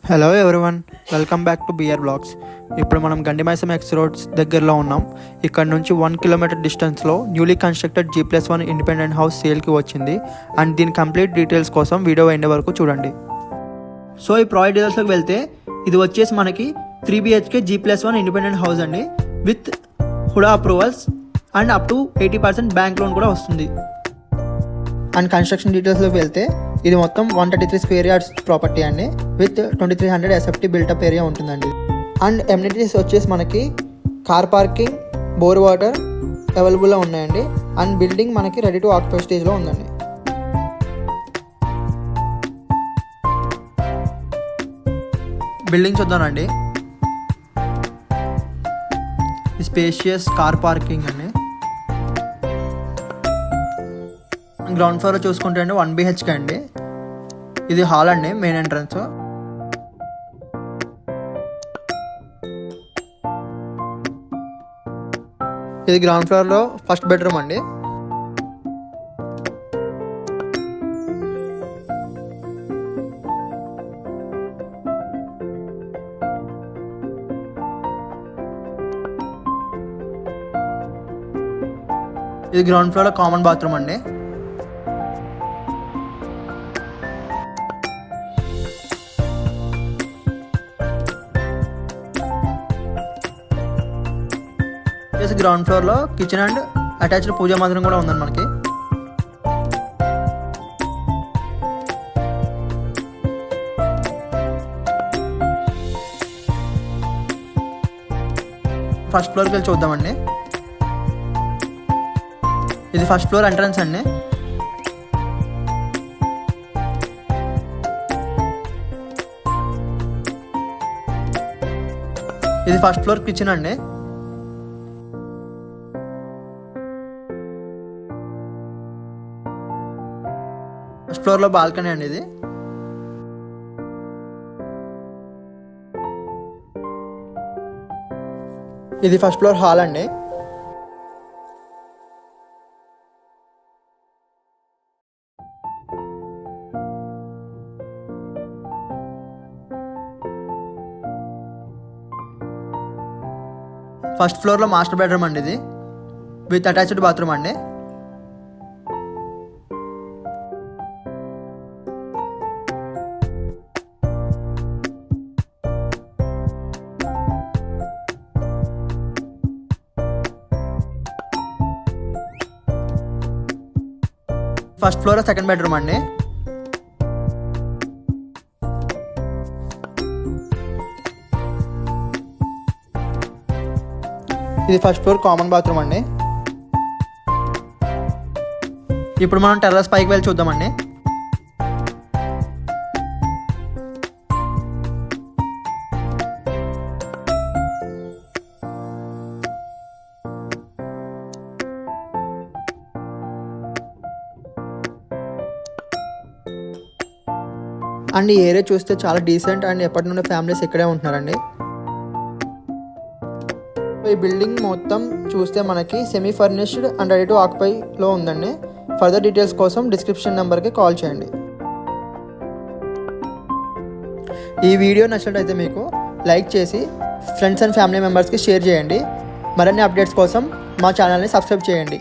Hello everyone, welcome back to BR blogs. ఇప్పుడు మనం గండిమైసమ్ X roads దగ్గరలో ఉన్నాం. ఇక్కడ నుంచి 1 కిలోమీటర్ డిస్టెన్స్లో newly constructed G+1 independent house సేల్కి వచ్చింది. అండ్ దీని కంప్లీట్ డీటెయిల్స్ కోసం వీడియో ఎండ్ వరకు చూడండి. సో ఈ ప్రాజెక్ట్ డీటెయిల్స్లోకి వెళ్తే ఇది వచ్చేసి మనకి 3 BHK G+1 ఇండిపెండెంట్ హౌస్ అండి, with HUDA approvals and up to 80% bank loan కూడా వస్తుంది. అండ్ కన్స్ట్రక్షన్ డీటెయిల్స్లోకి వెళ్తే ఇది మొత్తం 133 స్క్వేర్ యార్డ్స్ ప్రాపర్టీ అండి, విత్ 2300 SFT బిల్టప్ ఏరియా ఉంటుందండి. అండ్ ఎమ్యూనిటీస్ వచ్చేసి మనకి కార్ పార్కింగ్, బోర్ వాటర్ అవైలబుల్లో ఉన్నాయండి. అండ్ బిల్డింగ్ మనకి రెడీ టు ఆక్యుపై స్టేజ్లో ఉందండి. బిల్డింగ్ చూద్దానండి. స్పేషియస్ కార్ పార్కింగ్ అండి. గ్రౌండ్ ఫ్లోర్ చూసుకుంటే అండి 1 BHK అండి. ఇది హాల్ అండి, మెయిన్ ఎంట్రన్స్. ఇది గ్రౌండ్ ఫ్లోర్లో ఫస్ట్ బెడ్రూమ్ అండి. ఇది గ్రౌండ్ ఫ్లోర్లో కామన్ బాత్రూమ్ అండి. గ్రౌండ్ ఫ్లోర్లో కిచెన్ అండ్ అటాచ్డ్ పూజా మందిరం కూడా ఉందండి మనకి. ఫస్ట్ ఫ్లోర్కి వెళ్ళి చూద్దామండి. ఇది ఫస్ట్ ఫ్లోర్ ఎంట్రన్స్ అండి. ఇది ఫస్ట్ ఫ్లోర్ కిచెన్ అండి. ఫస్ట్ ఫ్లోర్లో బాల్కనీ అండి. ఇది ఫస్ట్ ఫ్లోర్ హాల్ అండి. ఫస్ట్ ఫ్లోర్లో మాస్టర్ బెడ్రూమ్ అండి, ఇది విత్ అటాచ్డ్ బాత్రూమ్ అండి. ఫస్ట్ ఫ్లోర్ సెకండ్ బెడ్రూమ్ అండి. ఇది ఫస్ట్ ఫ్లోర్ కామన్ బాత్రూమ్ అండి. ఇప్పుడు మనం టెర్రస్ పైకి వెళ్ళి చూద్దామండి. అండ్ ఈ ఏరియా చూస్తే చాలా డీసెంట్ అండ్ ఎప్పటి నుండి ఫ్యామిలీస్ ఇక్కడే ఉంటున్నారండి. ఈ బిల్డింగ్ మొత్తం చూస్తే మనకి semi furnished and ready to ఆక్యుపైలో ఉందండి. ఫర్దర్ డీటెయిల్స్ కోసం డిస్క్రిప్షన్ నెంబర్కి కాల్ చేయండి. ఈ వీడియో నచ్చినట్లయితే మీకు లైక్ చేసి ఫ్రెండ్స్ అండ్ ఫ్యామిలీ మెంబర్స్కి షేర్ చేయండి. మరిన్ని అప్డేట్స్ కోసం మా ఛానల్ని సబ్స్క్రైబ్ చేయండి.